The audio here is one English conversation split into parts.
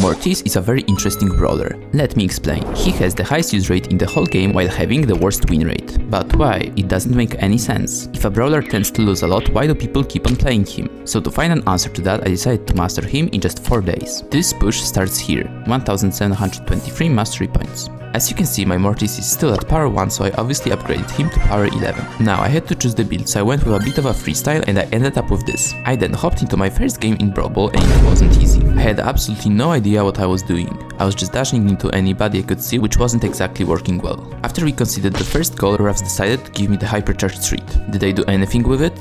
Mortis is a very interesting brawler. Let me explain. He has the highest use rate in the whole game while having the worst win rate. But why? It doesn't make any sense. If a brawler tends to lose a lot, why do people keep on playing him? So to find an answer to that, I decided to master him in just 4 days. This push starts here, 1723 mastery points. As you can see, my Mortis is still at power 1, so I obviously upgraded him to power 11. Now I had to choose the build, so I went with a bit of a freestyle and I ended up with this. I then hopped into my first game in Brawl and it wasn't easy. I had absolutely no idea what I was doing. I was just dashing into anybody I could see, which wasn't exactly working well. After we conceded the first goal, Ruffs decided to give me the hypercharged treat. Did I do anything with it?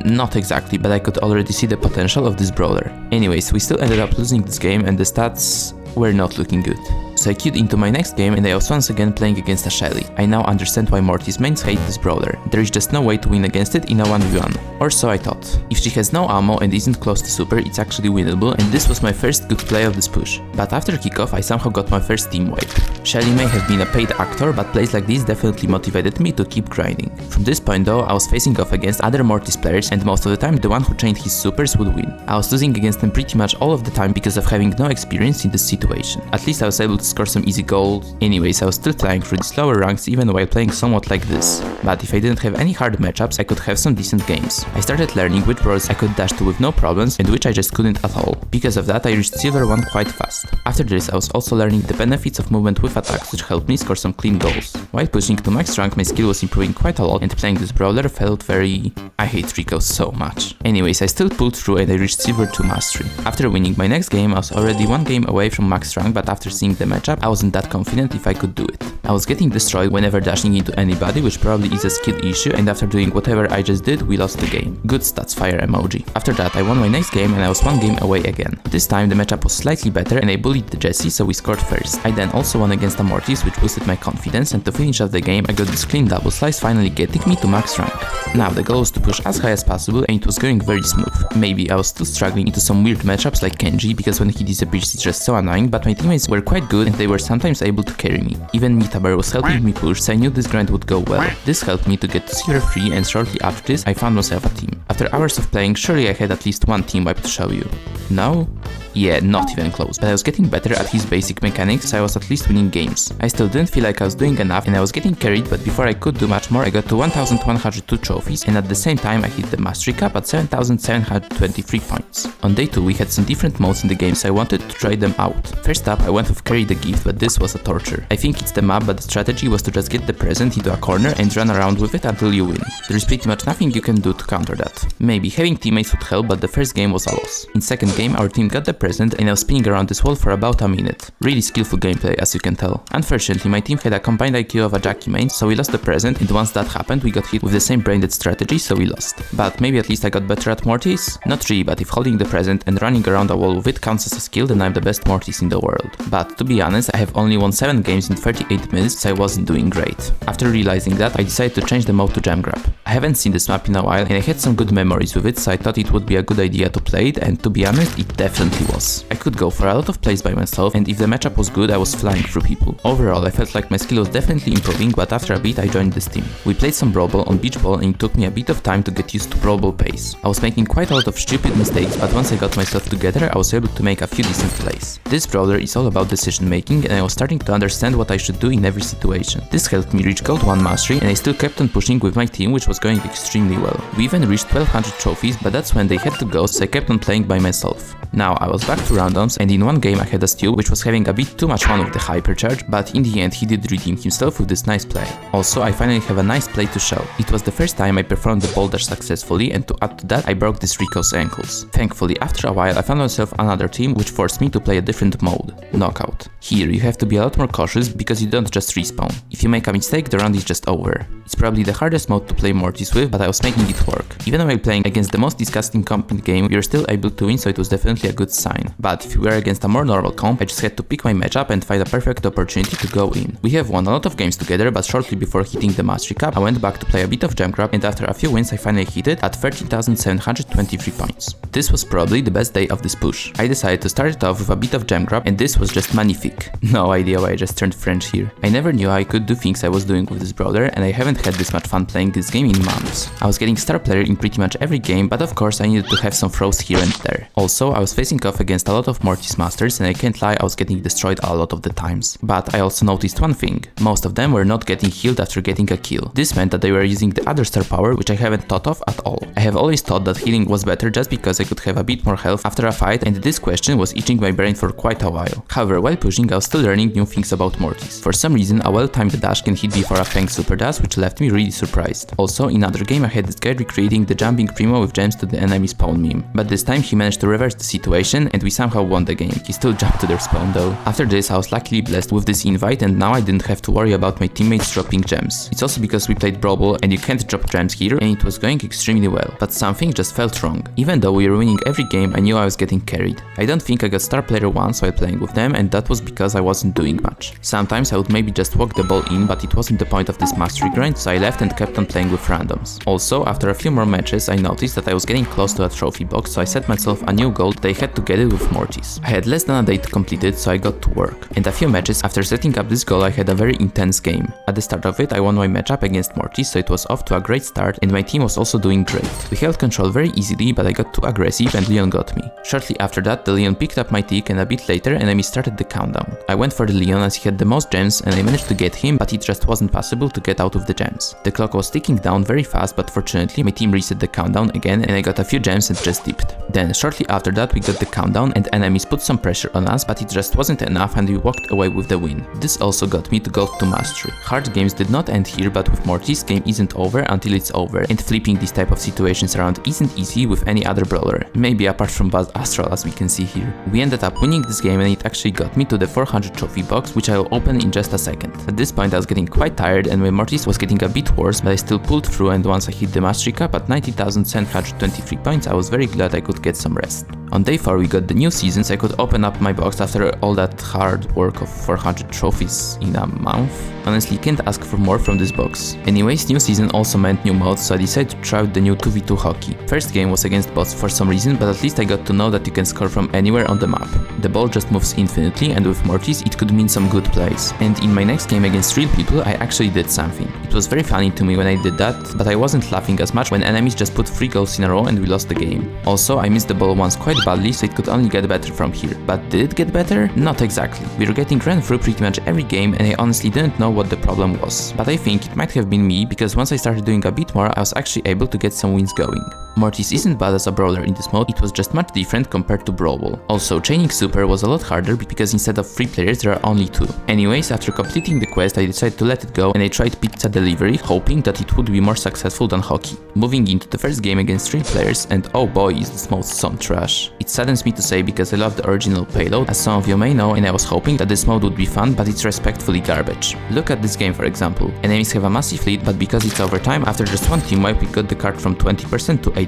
Not exactly, but I could already see the potential of this brawler. Anyways, we still ended up losing this game and the stats were not looking good. So I queued into my next game and I was once again playing against a Shelly. I now understand why Mortis mains hate this brawler. There is just no way to win against it in a 1v1. Or so I thought. If she has no ammo and isn't close to super, it's actually winnable, and this was my first good play of this push. But after kickoff, I somehow got my first team wipe. Shelly may have been a paid actor, but plays like this definitely motivated me to keep grinding. From this point though, I was facing off against other Mortis players, and most of the time the one who chained his supers would win. I was losing against them pretty much all of the time because of having no experience in this situation. At least I was able to score some easy goals. Anyways, I was still flying through these lower ranks even while playing somewhat like this. But if I didn't have any hard matchups, I could have some decent games. I started learning which brawlers I could dash to with no problems and which I just couldn't at all. Because of that, I reached silver 1 quite fast. After this, I was also learning the benefits of movement with attacks, which helped me score some clean goals. While pushing to max rank, my skill was improving quite a lot, and playing this brawler felt very... I hate recos so much. Anyways, I still pulled through and I reached silver 2 mastery. After winning my next game, I was already 1 game away from max rank, but after seeing the matchup, I wasn't that confident if I could do it. I was getting destroyed whenever dashing into anybody, which probably is a skill issue, and after doing whatever I just did, we lost the game. Good stats fire emoji. After that, I won my next game and I was 1 game away again. This time the matchup was slightly better and I bullied the Jessie, so we scored first. I then also won against a Mortis, which boosted my confidence, and to finish off the game, I got this clean double slice, finally getting me to max rank. Now the goal was to push as high as possible, and it was going very smooth. Maybe I was still struggling into some weird matchups like Kenji, because when he disappears it's just so annoying, but my teammates were quite good and they were sometimes able to carry me. Even Mitaber was helping me push, so I knew this grind would go well. This helped me to get to silver 3, and shortly after this I found myself a team. After hours of playing, surely I had at least 1 team wipe to show you. No? Yeah, not even close, but I was getting better at his basic mechanics, so I was at least winning games. I still didn't feel like I was doing enough and I was getting carried, but before I could do much more, I got to 1102 trophies, and at the same time I hit the mastery cap at 7723 points. On day 2 we had some different modes in the game, so I wanted to try them out. First up I went with carry the gift, but this was a torture. I think it's the map, but the strategy was to just get the present into a corner and run around with it until you win. There is pretty much nothing you can do to counter that. Maybe having teammates would help, but the first game was a loss. In second game our team got the present and I was spinning around this wall for about a minute. Really skillful gameplay, as you can tell. Unfortunately, my team had a combined IQ of a Jackie main, so we lost the present, and once that happened, we got hit with the same brain-dead strategy, so we lost. But maybe at least I got better at Mortis? Not really, but if holding the present and running around a wall with it counts as a skill, then I'm the best Mortis in the world. But to be honest, I have only won 7 games in 38 minutes, so I wasn't doing great. After realizing that, I decided to change the mode to jam grab. I haven't seen this map in a while, and I had some good memories with it, so I thought it would be a good idea to play it, and to be honest, it definitely was. I could go for a lot of plays by myself, and if the matchup was good, I was flying through people. Overall, I felt like my skill was definitely improving, but after a bit I joined this team. We played some Brawl Ball on Beach Ball, and it took me a bit of time to get used to Brawl Ball pace. I was making quite a lot of stupid mistakes, but once I got myself together, I was able to make a few decent plays. This brawler is all about decision making, and I was starting to understand what I should do in every situation. This helped me reach Gold 1 mastery, and I still kept on pushing with my team, which was going extremely well. We even reached 1200 trophies, but that's when they had to go, so I kept on playing by myself. Now I was back to randoms, and in one game I had a Stu, which was having a bit too much fun with the hypercharge, but in the end he did redeem himself with this nice play. Also, I finally have a nice play to show. It was the first time I performed the ball dash successfully, and to add to that I broke this Rico's ankles. Thankfully, after a while I found myself another team, which forced me to play a different mode, knockout. Here you have to be a lot more cautious because you don't just respawn. If you make a mistake, the round is just over. It's probably the hardest mode to play Mortis with, but I was making it work. Even while playing against the most disgusting comp in the game, you're still able to win, so it was definitely a good sign. But if you were against a more normal comp, I just had to pick my matchup and find a perfect opportunity to go in. We have won a lot of games together, but shortly before hitting the mastery cap, I went back to play a bit of jam grab, and after a few wins I finally hit it at 13,723 points. This was probably the best day of this push. I decided to start it off with a bit of jam grab, and this was just magnifique. No idea why I just turned French here. I never knew I could do things I was doing with this brawler, and I haven't had this much fun playing this game in months. I was getting star player in pretty much every game, but of course I needed to have some throws here and there. Also, I was facing off myself against a lot of Mortis masters, and I can't lie, I was getting destroyed a lot of the times. But I also noticed one thing. Most of them were not getting healed after getting a kill. This meant that they were using the other star power, which I haven't thought of at all. I have always thought that healing was better just because I could have a bit more health after a fight, and this question was itching my brain for quite a while. However, while pushing, I was still learning new things about Mortis. For some reason, a well-timed dash can hit before a Fang super dash, which left me really surprised. Also, in another game I had this guy recreating the jumping primo with gems to the enemy spawn meme. But this time he managed to reverse the situation and we somehow won the game. He still jumped to their spawn though. After this, I was luckily blessed with this invite, and now I didn't have to worry about my teammates dropping gems. It's also because we played Brawl and you can't drop gems here, and it was going extremely well. But something just felt wrong. Even though we were winning every game, I knew I was getting carried. I don't think I got star player once while playing with them, and that was because I wasn't doing much. Sometimes I would maybe just walk the ball in, but it wasn't the point of this mastery grind, so I left and kept on playing with randoms. Also, after a few more matches, I noticed that I was getting close to a trophy box, so I set myself a new goal that I had to get it with Mortis. I had less than a day to complete it, so I got to work. And a few matches after setting up this goal, I had a very intense game. At the start of it, I won my matchup against Mortis, so it was off to a great start, and my team was also doing great. We held control very easily, but I got too aggressive and Leon got me. Shortly after that, the Leon picked up my tick, and a bit later, enemy started the countdown. I went for the Leon as he had the most gems, and I managed to get him, but it just wasn't possible to get out of the gems. The clock was ticking down very fast, but fortunately my team reset the countdown again, and I got a few gems and just dipped. Then shortly after that we got the countdown, and enemies put some pressure on us, but it just wasn't enough, and we walked away with the win. This also got me to go to mastery. Hard games did not end here, but with Mortis, game isn't over until it's over, and flipping these type of situations around isn't easy with any other brawler, maybe apart from Buzz Astral as we can see here. We ended up winning this game, and it actually got me to the 400 trophy box, which I'll open in just a second. At this point I was getting quite tired, and my Mortis was getting a bit worse, but I still pulled through, and once I hit the mastery cap at 90,723 points, I was very glad I could get some rest. On day 4 we got the new season, so I could open up my box after all that hard work of 400 trophies in a month. Honestly, can't ask for more from this box. Anyways, new season also meant new modes, so I decided to try out the new 2v2 hockey. First game was against bots for some reason, but at least I got to know that you can score from anywhere on the map. The ball just moves infinitely, and with Mortis it could mean some good plays. And in my next game against real people, I actually did something. It was very funny to me when I did that, but I wasn't laughing as much when enemies just put 3 goals in a row and we lost the game. Also, I missed the ball once quite badly, so it could only get better from here. But did it get better? Not exactly. We were getting ran through pretty much every game, and I honestly didn't know what the problem was. But I think it might have been me, because once I started doing a bit more, I was actually able to get some wins going. Mortis isn't bad as a brawler in this mode, it was just much different compared to Brawl. Also, chaining super was a lot harder because instead of 3 players there are only 2. Anyways, after completing the quest I decided to let it go, and I tried pizza delivery, hoping that it would be more successful than hockey. Moving into the first game against 3 players, and oh boy is this mode some trash. It saddens me to say because I love the original payload, as some of you may know, and I was hoping that this mode would be fun, but it's respectfully garbage. Look at this game for example. Enemies have a massive lead, but because it's overtime, after just one team wipe we got the card from 20% to 80%.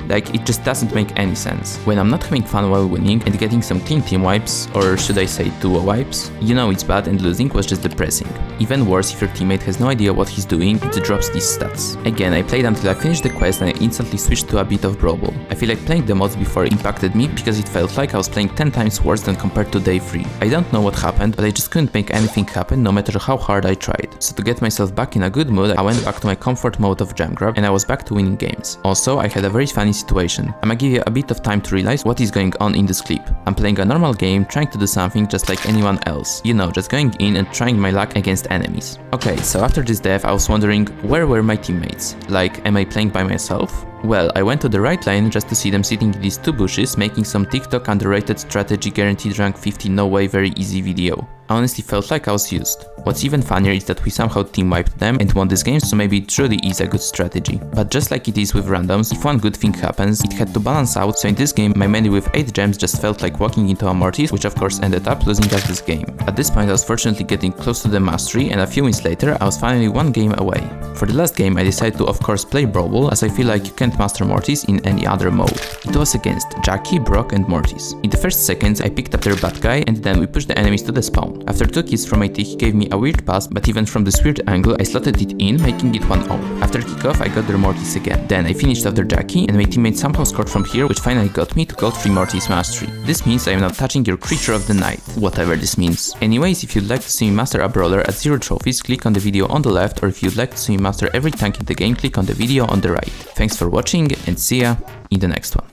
Like, it just doesn't make any sense. When I'm not having fun while winning and getting some clean team wipes, or should I say duo wipes, you know it's bad, and losing was just depressing. Even worse, if your teammate has no idea what he's doing, it drops these stats. Again, I played until I finished the quest and I instantly switched to a bit of Brawl. I feel like playing the mods before impacted me because it felt like I was playing 10 times worse than compared to day 3. I don't know what happened, but I just couldn't make anything happen no matter how hard I tried. So to get myself back in a good mood, I went back to my comfort mode of jam grab, and I was back to winning games. Also, I had a very funny situation. I'ma give you a bit of time to realize what is going on in this clip. I'm playing a normal game, trying to do something just like anyone else. You know, just going in and trying my luck against enemies. Okay, so after this death, I was wondering, where were my teammates? Like, am I playing by myself? Well, I went to the right lane just to see them sitting in these 2 bushes, making some TikTok underrated strategy guaranteed rank 50 no way very easy video. I honestly felt like I was used. What's even funnier is that we somehow team wiped them and won this game, so maybe it truly is a good strategy. But just like it is with randoms, if one good thing happens, it had to balance out, so in this game my melee with 8 gems just felt like walking into a Mortis, which of course ended up losing us this game. At this point I was fortunately getting close to the mastery, and a few wins later I was finally 1 game away. For the last game I decided to of course play Brawl, as I feel like you can't master Mortis in any other mode. It was against Jackie, Brock and Mortis. In the first seconds I picked up their bad guy, and then we pushed the enemies to the spawn. After 2 kills from my tick, he gave me a weird pass, but even from this weird angle I slotted it in, making it 1-0. After kickoff I got their Mortis again. Then I finished after Jackie, and my teammate somehow scored from here, which finally got me to gold 3 Mortis mastery. This means I am now touching your creature of the night, whatever this means. Anyways, if you'd like to see me master a brawler at 0 trophies, click on the video on the left, or if you'd like to see me master every tank in the game, click on the video on the right. Thanks for watching, and see ya in the next one.